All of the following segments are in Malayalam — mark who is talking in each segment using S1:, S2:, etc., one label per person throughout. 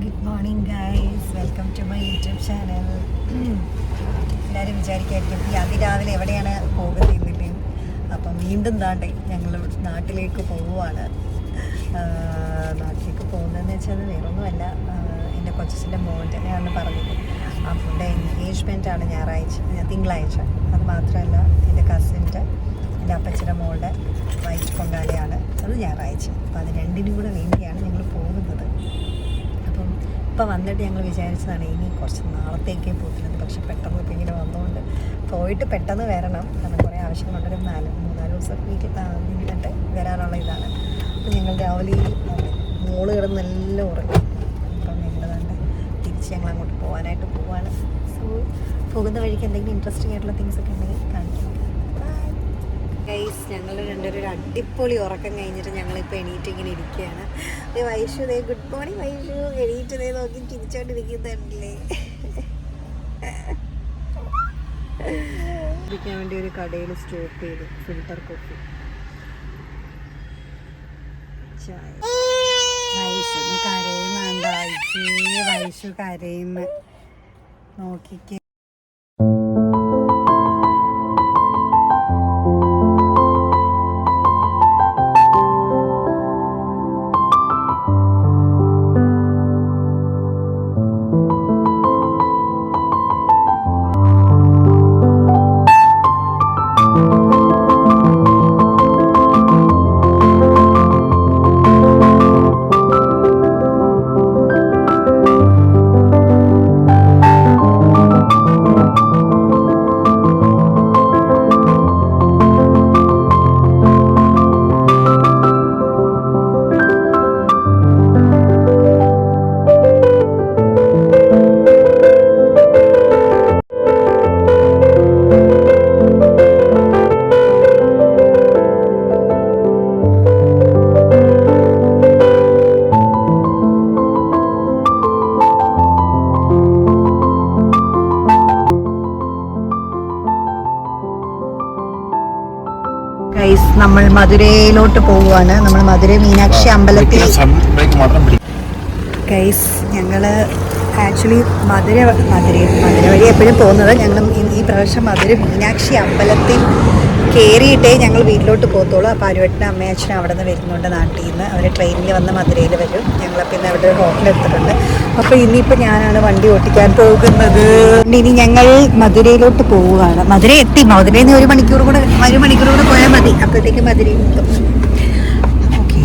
S1: Good morning guys, welcome to my YouTube channel. എല്ലാവരും വിചാരിക്കായിരിക്കും ഈ അതിരാവിലെ എവിടെയാണ് പോകുന്നില്ലേ. അപ്പം വീണ്ടും താണ്ടേ ഞങ്ങൾ നാട്ടിലേക്ക് പോവുകയാണ്. നാട്ടിലേക്ക് പോകുന്നതെന്ന് വെച്ചാൽ വേറൊന്നുമല്ല, എൻ്റെ കൊച്ചിൻ്റെ മോൻ്റെ ഞാൻ അന്ന് പറഞ്ഞില്ലേ, അവൻ്റെ എൻഗേജ്മെൻറ്റാണ് തിങ്കളാഴ്ച. അത് മാത്രമല്ല എൻ്റെ കസിൻ്റെ, എൻ്റെ അപ്പച്ചൻ്റെ മോളുടെ വൈറ്റ് പൊങ്കാലയാണ്, അത് ഞായറാഴ്ച. അപ്പോൾ അത് രണ്ടിനും കൂടെ വേണ്ടിയാണ് ഞങ്ങൾ പോകുന്നത്. അപ്പം ഇപ്പോൾ വന്നിട്ട് ഞങ്ങൾ വിചാരിച്ചതാണ് ഇനി കുറച്ച് നാളത്തേക്കേ പോയിട്ടുള്ളത്. പക്ഷെ പെട്ടെന്ന് ഇപ്പോൾ ഇങ്ങനെ വന്നുകൊണ്ട് പോയിട്ട് പെട്ടെന്ന് വരണം, കാരണം കുറേ ആവശ്യങ്ങളുണ്ടൊരു 3-4 ദിവസം വീട്ടിൽ നിന്നിട്ട് വരാനുള്ള ഇതാണ്. അപ്പോൾ ഞങ്ങൾ രാവിലെ മോള് കിടന്ന് എല്ലാം ഉറങ്ങി. അപ്പം ഞങ്ങൾ തന്നെ തിരിച്ച് ഞങ്ങൾ അങ്ങോട്ട് പോകാനായിട്ട് പോവാണ്. സോ പോകുന്ന വഴിക്ക് എന്തെങ്കിലും ഇൻട്രസ്റ്റിംഗ് ആയിട്ടുള്ള തിങ്സ് ഒക്കെ ഉണ്ടെങ്കിൽ കാണിക്കാം. ഗൈസ്, ഞങ്ങൾ രണ്ടുപേരും ഒരു അടിപൊളി ഉറക്കം കഴിഞ്ഞിട്ട് ഞങ്ങളിപ്പോൾ എണീറ്റ് ഇങ്ങനെ ഇരിക്കുകയാണ്. വൈഷു ദേ, ഗുഡ് മോർണിംഗ് വൈഷു. എണീറ്റ് ദേ നോക്കി ചിരിച്ചോണ്ടിരിക്കുന്നുണ്ടല്ലേ. കുടിക്കാൻ വേണ്ടി ഒരു കടയിൽ സ്റ്റോപ്പ് ചെയ്തു, ഫിൽട്ടർ കോഫി ചായ. വൈഷു കരയുന്നുണ്ടോ? വൈഷു കരയുന്നു, നോക്കിക്കേ. നമ്മൾ മധുരയിലോട്ട് പോവുകയാണ്. നമ്മൾ മധുരൈ മീനാക്ഷി അമ്പലത്തിൽ. ഗൈസ്, ഞങ്ങൾ ആക്ച്വലി മധുര വഴി എപ്പോഴും പോകുന്നത്. ഞങ്ങൾ ഈ പ്രാവശ്യം മധുര മീനാക്ഷി അമ്പലത്തിൽ കയറിയിട്ടേ ഞങ്ങൾ വീട്ടിലോട്ട് പോകത്തുള്ളൂ. അപ്പോൾ അരുവട്ടിനും അമ്മയും അച്ഛനും അവിടെ നിന്ന് വരുന്നുണ്ട് നാട്ടിൽ നിന്ന്. അവർ ട്രെയിനിൽ വന്ന് മധുരയിൽ വരും. ഞങ്ങളപ്പോൾ ഇന്ന് അവിടെ ഒരു ഹോട്ടൽ എടുത്തിട്ടുണ്ട്. അപ്പോൾ ഇനിയിപ്പോൾ ഞാനാണ് വണ്ടി ഓട്ടിക്കാൻ പോകുന്നത്. ഇനി ഞങ്ങൾ മധുരയിലോട്ട് പോവുകയാണ്. മധുരയിൽ നിന്ന് ഒരു മണിക്കൂർ കൂടെ പോയാൽ മതി, അപ്പോഴത്തേക്ക് മധുരയിൽ എത്തും. ഓക്കെ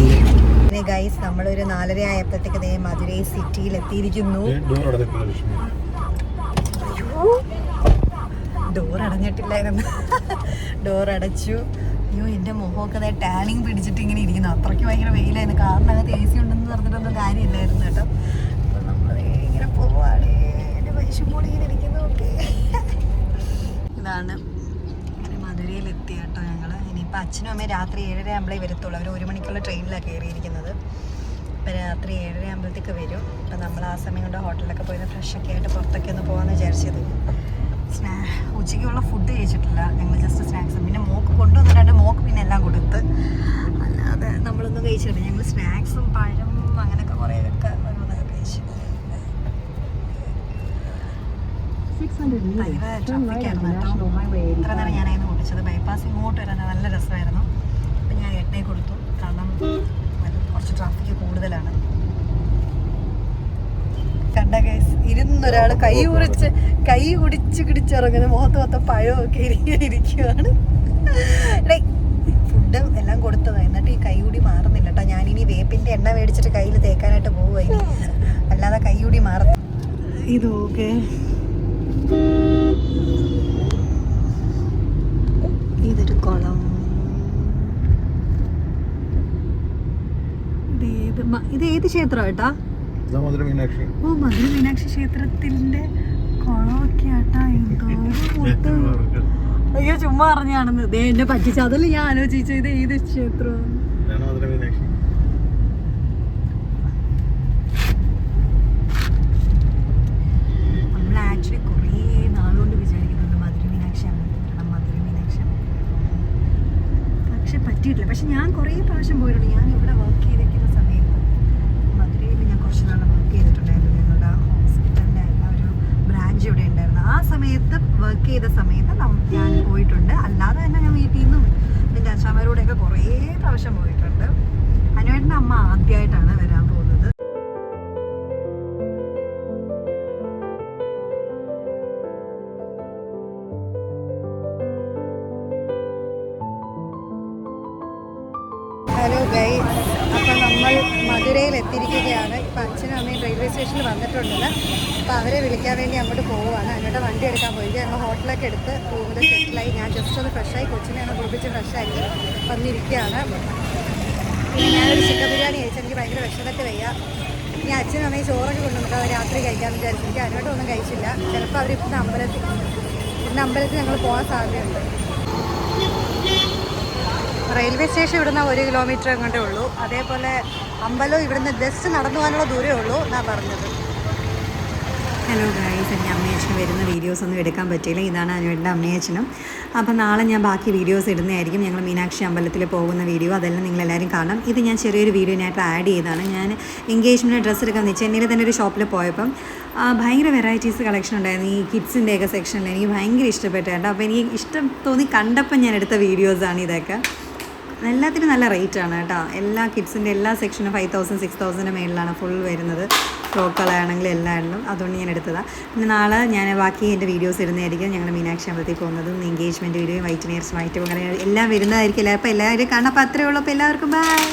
S1: ഗൈസ്, നമ്മളൊരു 4:30 ആയപ്പോഴത്തേക്ക് മധുരൈ സിറ്റിയിൽ എത്തിയിരിക്കുന്നു. ഡോർ അടഞ്ഞിട്ടില്ലായിരുന്നു, ഡോർ അടച്ചു. അയ്യോ, എൻ്റെ മുഖമൊക്കെ ടാനിങ് പിടിച്ചിട്ട് ഇങ്ങനെ ഇരിക്കുന്നു. അത്രയ്ക്ക് ഭയങ്കര വെയിലായിരുന്നു. കാറിനകത്ത് AC ഉണ്ടെന്ന് പറഞ്ഞിട്ടൊന്നും കാര്യമില്ലായിരുന്നു കേട്ടോ. അപ്പം നമ്മൾ ഇങ്ങനെ പോവാണ്. എൻ്റെ പൈസപ്പോൾ ഇങ്ങനെ ഇരിക്കുന്നു. ഓക്കെ, ഇതാണ് അങ്ങനെ മധുരയിലെത്തി കേട്ടോ ഞങ്ങൾ. ഇനിയിപ്പോൾ അച്ഛനും അമ്മയും രാത്രി 7:30 ആകുമ്പോഴേ വരത്തുള്ളൂ. അവർ 1 മണിക്കുള്ള ട്രെയിനിലാണ് കയറിയിരിക്കുന്നത്. അപ്പോൾ രാത്രി 7:30 ആകുമ്പോഴത്തേക്ക് വരും. അപ്പം നമ്മൾ ആ സമയം കൊണ്ട് ഹോട്ടലിലൊക്കെ പോയി ഫ്രഷൊക്കെ ആയിട്ട് പുറത്തൊക്കെ ഒന്ന് പോകാമെന്ന് വിചാരിച്ചത്. ഉച്ചയ്ക്കുള്ള ഫുഡ് കഴിച്ചിട്ടില്ല, ഞങ്ങൾ ജസ്റ്റ് സ്നാക്സ്. പിന്നെ മോക്ക് കൊണ്ടുവന്നിട്ടുണ്ട്, മോക്ക് പിന്നെ എല്ലാം കൊടുത്ത്. അല്ലാതെ നമ്മളൊന്നും കഴിച്ചിട്ടില്ല. ഞങ്ങൾ സ്നാക്സും പഴം അങ്ങനെയൊക്കെ കുറേയൊക്കെ ഓരോന്നൊക്കെ കഴിച്ചു. ഭയങ്കര ട്രാഫിക്കായിരുന്നു കേട്ടോ. ഇത്ര നേരം ഞാനായിരുന്നു ഓടിച്ചത്. ബൈപ്പാസ് ഇങ്ങോട്ട് വരാൻ നല്ല രസമായിരുന്നു. അപ്പം ഞാൻ 8 കൊടുത്തു, കാരണം കുറച്ച് ട്രാഫിക്ക് കൂടുതലാണ്. കണ്ട ഗൈസ്, ഇരുന്നൊരാൾ കൈ കുടിച്ചിറങ്ങുന്ന മുഖത്ത് മൊത്തം പഴമൊക്കെ ഇരിക്കുകയാണ്. ഫുഡ് എല്ലാം കൊടുത്തതാണ്, എന്നിട്ട് ഈ കൈകൂടി മാറുന്നില്ല കേട്ടോ. ഞാനിനി വേപ്പിൻ്റെ എണ്ണ മേടിച്ചിട്ട് കയ്യിൽ തേക്കാനായിട്ട് പോവുക ഇനി, അല്ലാതെ കൈകൂടി മാറും. ഇതൊക്കെ ഇതൊരു കുളം. ഇത് ഏത് ക്ഷേത്രം കേട്ടാ? മധുര മീനാക്ഷി ക്ഷേത്രത്തിന്റെ കുളമൊക്കെ ആട്ടാ. എന്തോ അയ്യോ, ചുമ്മാ അറിഞ്ഞാണെന്ന് ദേ എന്നെ പറ്റിച്ച. അതല്ല ഞാൻ ആലോചിച്ചു, ഇത് ഏത് ക്ഷേത്രം? നമ്മൾ ആക്ച്വലി കുറേ നാളുകൊണ്ട് വിചാരിക്കുന്നുണ്ട് മധുര മീനാക്ഷി അമ്പലത്തിൽ വരണം, പക്ഷെ പറ്റിയിട്ടില്ല. പക്ഷെ ഞാൻ കുറേ പ്രാവശ്യം പോയിട്ടുണ്ട്. ഞാൻ ഇവിടെ വർക്ക് ചെയ്തിരിക്കുന്ന സമയത്ത് മധുരയിൽ ഞാൻ കുറച്ച് നാൾ വർക്ക് ചെയ്തിട്ടുണ്ടായിരുന്നു. സമയത്ത് വർക്ക് ചെയ്ത സമയത്ത് ഞാൻ പോയിട്ടുണ്ട്. അല്ലാതെ തന്നെ ഞാൻ വീട്ടിൽ നിന്നും എൻ്റെ അച്ഛന്മാരോടെയൊക്കെ കുറേ പ്രാവശ്യം പോയിട്ടുണ്ട്. അനുവേട്ടൻ്റെ അമ്മ ആദ്യമായിട്ടാണ് വരാൻ പോകുന്നത്. ഹലോ ഗൈസ്, അപ്പം നമ്മൾ മധുരയിൽ എത്തിയിരിക്കുകയാണ്. ഇപ്പം അച്ഛനും അമ്മയും റെയിൽവേ സ്റ്റേഷനിൽ വന്നിട്ടുണ്ടല്ലോ. അപ്പോൾ അവരെ വിളിക്കാൻ വേണ്ടി അങ്ങോട്ട് പോവുകയാണ്. എന്നിട്ട് വണ്ടി എടുക്കാൻ പോയി ഞങ്ങൾ ഹോട്ടലൊക്കെ എടുത്ത് റൂമിൽ സെറ്റിലായി. ഞാൻ ജസ്റ്റ് ഒന്ന് ഫ്രഷായി കൊച്ചിനെ ഒന്ന് കുളിപ്പിച്ച് ഫ്രഷാക്കി വന്നിരിക്കുകയാണ്. പിന്നെ ഞാനൊരു ചിക്കൻ ബിരിയാണി കഴിച്ചു. എനിക്ക് ഭയങ്കര വിഷമത്തെ വയ്യ. ഇനി അച്ഛനും അമ്മയും ചോറൊക്കെ കൊണ്ടുവന്നിട്ട് അവർ രാത്രി കഴിക്കാമെന്ന് വിചാരിച്ചു. എനിക്ക് അതിനോട്ടൊന്നും കഴിച്ചില്ല. ചിലപ്പോൾ അവർ ഇന്ന് അമ്പലത്തിൽ ഞങ്ങൾ പോകാൻ സാധ്യതയുണ്ട്. റെയിൽവേ സ്റ്റേഷൻ ഇവിടുന്ന് 1 കിലോമീറ്റർ അങ്ങോട്ടേ ഉള്ളൂ. അതേപോലെ അമ്പലം ഇവിടുന്ന് ജസ്റ്റ് നടന്നു പോകാനുള്ള ദൂരമേ ഉള്ളൂ എന്നാണ് പറഞ്ഞത്. ഹലോ ഗൈസ്, എൻ്റെ അമ്മയച്ഛനും വരുന്ന വീഡിയോസ് ഒന്നും എടുക്കാൻ പറ്റിയില്ല. ഇതാണ് അനുവേട്ടൻ്റെ അമ്മയച്ഛനും. അപ്പം നാളെ ഞാൻ ബാക്കി വീഡിയോസ് ഇടുന്നതായിരിക്കും. ഞങ്ങൾ മീനാക്ഷി അമ്പലത്തിൽ പോകുന്ന വീഡിയോ അതെല്ലാം നിങ്ങളെല്ലാവരും കാണണം. ഇത് ഞാൻ ചെറിയൊരു വീഡിയോനായിട്ട് ആഡ് ചെയ്തതാണ്. ഞാൻ എൻഗേജ്മെൻറ്റ് ഡ്രസ്സ് എടുക്കാൻ ചെന്നൈയിൽ തന്നെ ഒരു ഷോപ്പിൽ പോയപ്പം ഭയങ്കര വെറൈറ്റീസ് കളക്ഷൻ ഉണ്ടായിരുന്നു. ഈ കിഡ്സിൻ്റെയൊക്കെ സെക്ഷനിൽ എനിക്ക് ഭയങ്കര ഇഷ്ടപ്പെട്ടു കേട്ടോ. അപ്പോൾ എനിക്ക് ഇഷ്ടം തോന്നി കണ്ടപ്പം ഞാൻ എടുത്ത വീഡിയോസാണ് ഇതൊക്കെ. എല്ലാത്തിനും നല്ല റേറ്റാണ് കേട്ടോ. എല്ലാ കിഡ്സിൻ്റെ എല്ലാ സെക്ഷനും 5,000 6,000 മേളിലാണ് ഫുൾ വരുന്നത്. ഫ്രോക്കുകളാണെങ്കിലും എല്ലാം ഉള്ളൂ. അതുകൊണ്ട് ഞാൻ എടുത്തതാണ്. പിന്നെ നാളെ ഞാൻ ബാക്കി എൻ്റെ വീഡിയോസ് ഇടുന്നതായിരിക്കും. ഞങ്ങൾ മീനാക്ഷി അമ്പലത്തിൽ പോകുന്നതും എൻഗേജ്മെൻറ്റ് വീഡിയോ വൈറ്റ് നെയർസ് വൈറ്റ് അങ്ങനെ എല്ലാം വരുന്നതായിരിക്കും. അപ്പോൾ എല്ലാവരും കാണാം. അപ്പോൾ അത്രയേ ഉള്ളൂ. അപ്പോൾ എല്ലാവർക്കും ബൈ.